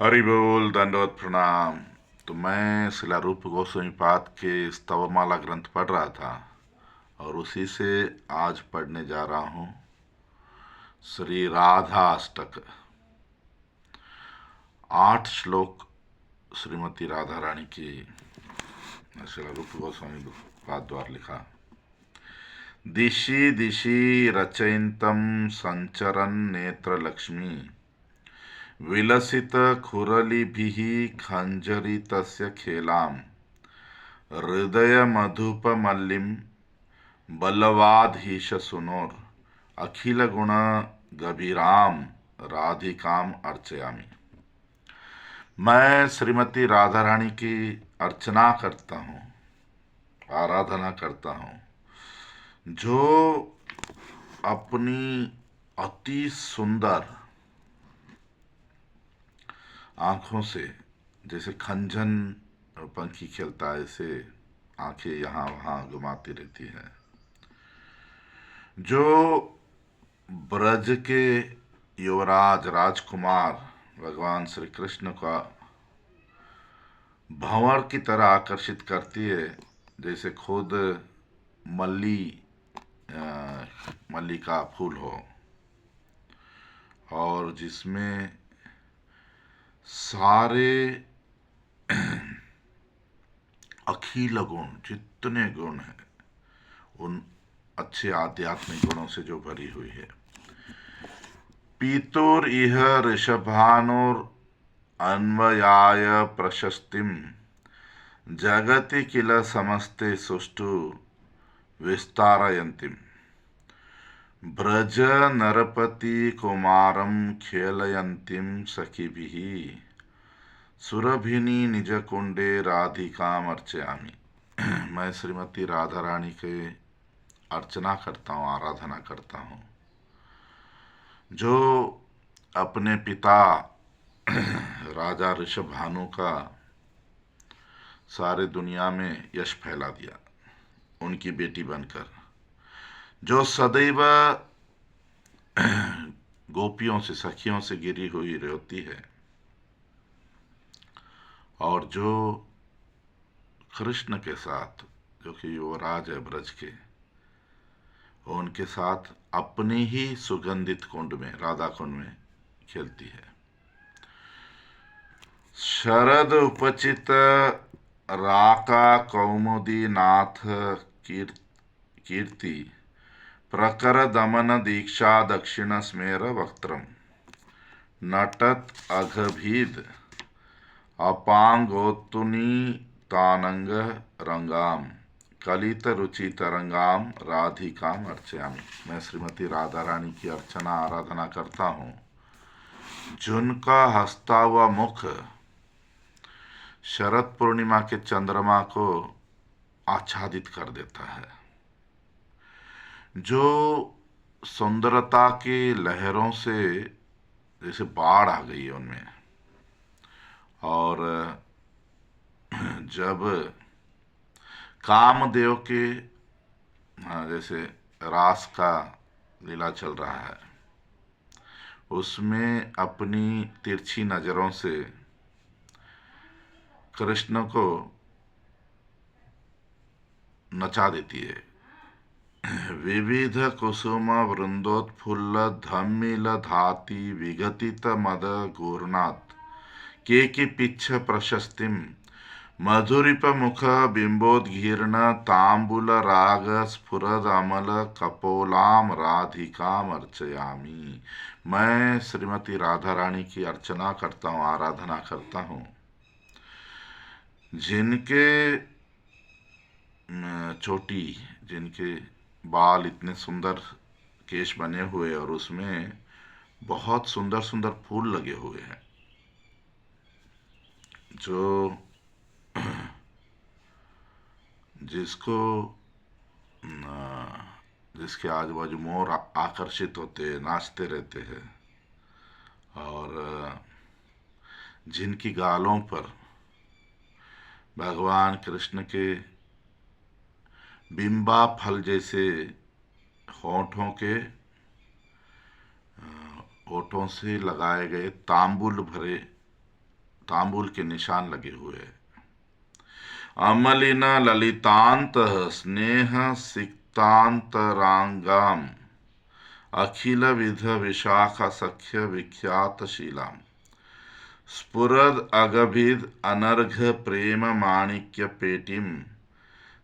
हरि बोल, दंडवत प्रणाम। तो मैं शिला रूप गोस्वामी पाद के स्तवमाला ग्रंथ पढ़ रहा था और उसी से आज पढ़ने जा रहा हूँ श्री राधा अष्टक। 8 श्लोक श्रीमती राधा रानी की शिला रूप गोस्वामी पाद द्वारा लिखा। दिशि दिशि रचयितं संचरन् नेत्र लक्ष्मी विलसित खुरलिभिः खञ्जरितस्य खेलाम् हृदय मधुपमल्लिं बलवाधीशसुनोर अखिल गुण गभीराम राधिकाम अर्चयामि। मैं श्रीमती राधा रानी की अर्चना करता हूँ, आराधना करता हूँ, जो अपनी अति सुंदर आंखों से, जैसे खंजन पंखी खेलता है ऐसे आंखें यहाँ वहाँ घुमाती रहती है, जो ब्रज के युवराज राजकुमार भगवान श्री कृष्ण का भंवर की तरह आकर्षित करती है, जैसे खुद मल्ली का फूल हो, और जिसमें सारे अखिल गुण, जितने गुण हैं, उन अच्छे आध्यात्मिक गुणों से जो भरी हुई है। पीतोर इह ऋषभानुर अन्वयाय प्रशस्तिम जगति किल समस्ते सुष्टु विस्तारयन्तिम ब्रज नरपति कुमारम खेलयन्तिम सखीभिः सुरभिनी निज कुंडे राधिकाम अर्चयामि। मैं श्रीमती राधा रानी के अर्चना करता हूँ, आराधना करता हूँ, जो अपने पिता राजा ऋषभानु का सारे दुनिया में यश फैला दिया, उनकी बेटी बनकर, जो सदैव गोपियों से, सखियों से घिरी हुई रहती है, और जो कृष्ण के साथ, जो कि युवराज है ब्रज के, उनके साथ अपनी ही सुगंधित कुंड में, राधा कुंड में खेलती है। शरद उपचित राका कौमुदी नाथ कीर्ति प्रकर दमन दीक्षा दक्षिण स्मेर वक्त्रम नटत अघभीद अपांगोत्तुनी तानंग रंगाम कलित रुचि तरंगाम राधिकाम अर्चयामि। मैं श्रीमती राधा रानी की अर्चना, आराधना करता हूँ, जिनका हंसता हुआ मुख शरद पूर्णिमा के चंद्रमा को आच्छादित कर देता है, जो सुंदरता की लहरों से जैसे बाढ़ आ गई है उनमें, और जब कामदेव के जैसे रास का लीला चल रहा है, उसमें अपनी तिरछी नजरों से कृष्ण को नचा देती है। विविध कुसुम वृंदोत्फुल्ल धम्मिल धाति विगतित मद घूर्णात् के पिच्छ प्रशस्तिम मधुरिप मुख बिंबोदघीर्ण तांबुल राग स्फुरद अमल कपोलाम राधिकाम अर्चयामी। मैं श्रीमती राधा रानी की अर्चना करता हूँ, आराधना करता हूँ, जिनके चोटी, जिनके बाल इतने सुंदर केश बने हुए, और उसमें बहुत सुंदर सुंदर फूल लगे हुए हैं, जो जिसको जिसके आजू बाजू मोर आकर्षित होते हैं, नाचते रहते हैं, और जिनकी गालों पर भगवान कृष्ण के बिंबा फल जैसे होठों के होठों से लगाए गए तांबुल भरे तांबूल के निशान लगे हुए हैं। अमलिन ललितांत स्नेह सिक्तांतरांगाम अखिल विध विशाख सख्य विख्यात शीलाम स्फुरद अगभिद अनर्घ प्रेम माणिक्य पेटिम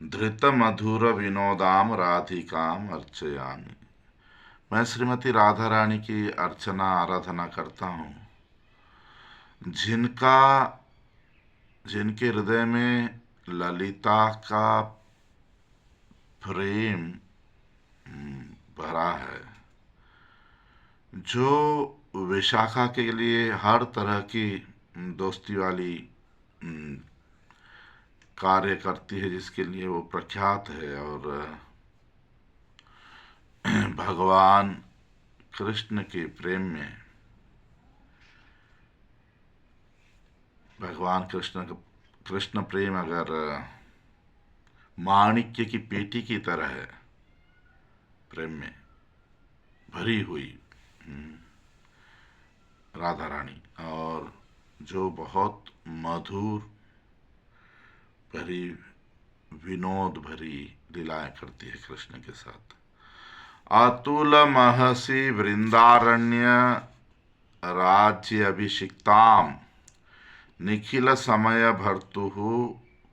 धृत मधुर विनोदाम राधिकाम अर्चयामि। मैं श्रीमती राधा रानी की अर्चना आराधना करता हूँ, जिनके हृदय में ललिता का प्रेम भरा है, जो विशाखा के लिए हर तरह की दोस्ती वाली कार्य करती है, जिसके लिए वो प्रख्यात है, और भगवान कृष्ण के प्रेम में भगवान कृष्ण प्रेम अगर माणिक्य की पेटी की तरह है, प्रेम में भरी हुई राधा रानी, और जो बहुत मधुर भरी विनोद भरी लीलाएं करती है कृष्ण के साथ। अतुल महसी वृंदारण्य राज्य अभिषिक्ताम निखिल समय भर्तु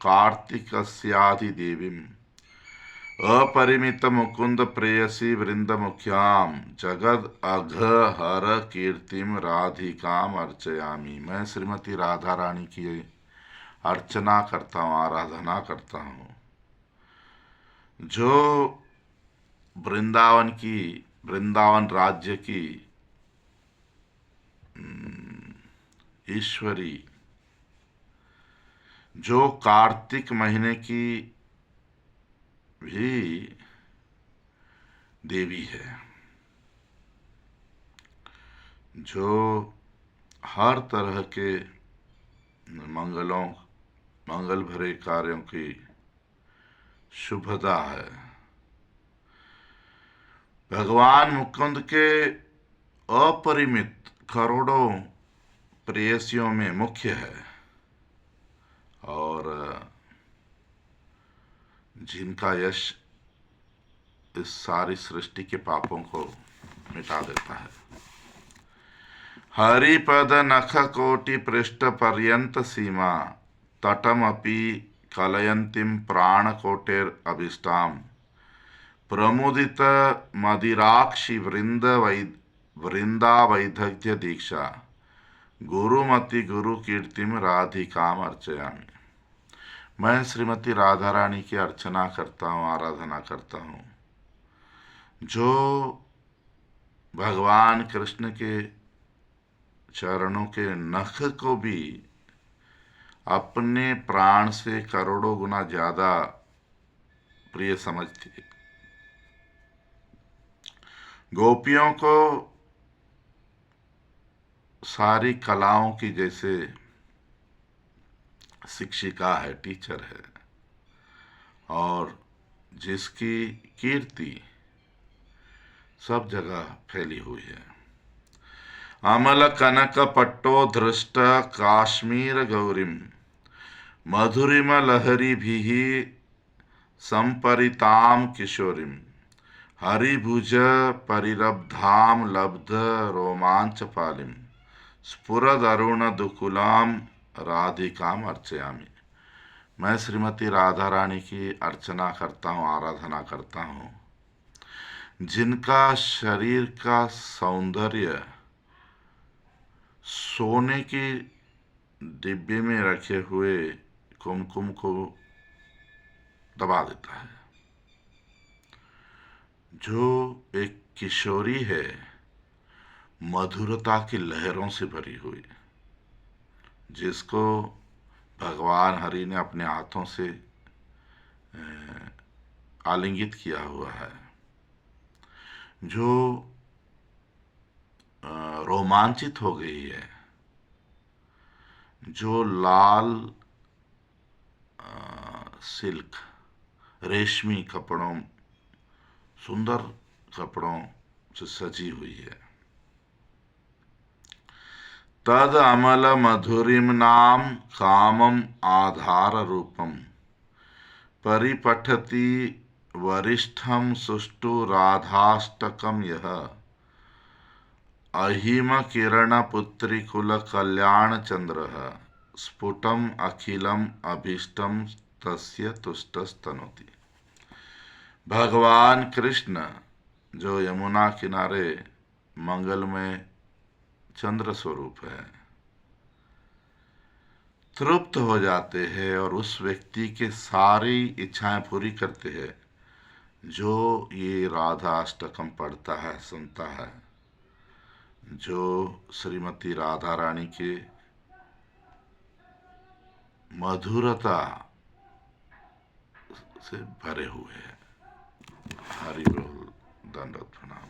कार्तिकस्याधिदेवीम अपरिमित मुकुंद प्रेयसी वृंद मुख्याम जगद अघ हर कीर्तिम राधिकाम अर्चयामी। मैं श्रीमती राधा रानी की अर्चना करता हूँ, आराधना करता हूँ, जो वृंदावन राज्य की ईश्वरी, जो कार्तिक महीने की भी देवी है, जो हर तरह के मंगल भरे कार्यों की शुभदा है, भगवान मुकुंद के अपरिमित करोड़ों प्रेयसियों में मुख्य है, और जिनका यश इस सारी सृष्टि के पापों को मिटा देता है। हरिपद नख कोटि पृष्ठ पर्यंत सीमा तटमपि कलयंतीम प्राण कोटेर अभिष्टाम प्रमुदित मदिराक्षि वृंदा वैदग्ध्य दीक्षा गुरुमति गुरु कीर्तिम राधिकाम अर्चयामि। मैं श्रीमती राधा रानी की अर्चना करता हूँ, आराधना करता हूँ, जो भगवान कृष्ण के चरणों के नख को भी अपने प्राण से करोड़ों गुना ज्यादा प्रिय समझती है, गोपियों को सारी कलाओं की जैसे शिक्षिका है, टीचर है, और जिसकी कीर्ति सब जगह फैली हुई है। अमल कनक पट्टो धृष्ट काश्मीर गौरीम मधुरिम लहरी भी संपरिताम किशोरीम हरिभुज परिरब्धाम लब्ध रोमांच पालिम स्फुरद अरुण दुकुलाम राधिकाम अर्चयामि। मैं श्रीमती राधा रानी की अर्चना करता हूँ, आराधना करता हूँ, जिनका शरीर का सौंदर्य सोने की डिब्बे में रखे हुए कुमकुम को दबा देता है, जो एक किशोरी है, मधुरता की लहरों से भरी हुई, जिसको भगवान हरि ने अपने हाथों से आलिंगित किया हुआ है, जो रोमांचित हो गई है, जो लाल सिल्क रेशमी कपड़ों, सुंदर कपड़ों से सजी हुई है, तद अमल मधुरिम नाम कामम आधार रूपम परिपठति वरिष्ठम सुष्टु राधाष्टकम यह अहिम किरण पुत्री कुल कल्याण चंद्र स्फुटम अखिलम अभीष्टम तस्य तुष्टस्तनोति। भगवान कृष्ण जो यमुना किनारे मंगलमय चंद्र स्वरूप है, तृप्त हो जाते हैं और उस व्यक्ति के सारी इच्छाएं पूरी करते हैं जो ये राधा अष्टकम पढ़ता है, सुनता है, जो श्रीमती राधा रानी के मधुरता से भरे हुए हैं। हरि बोल, दंडवत प्रणाम।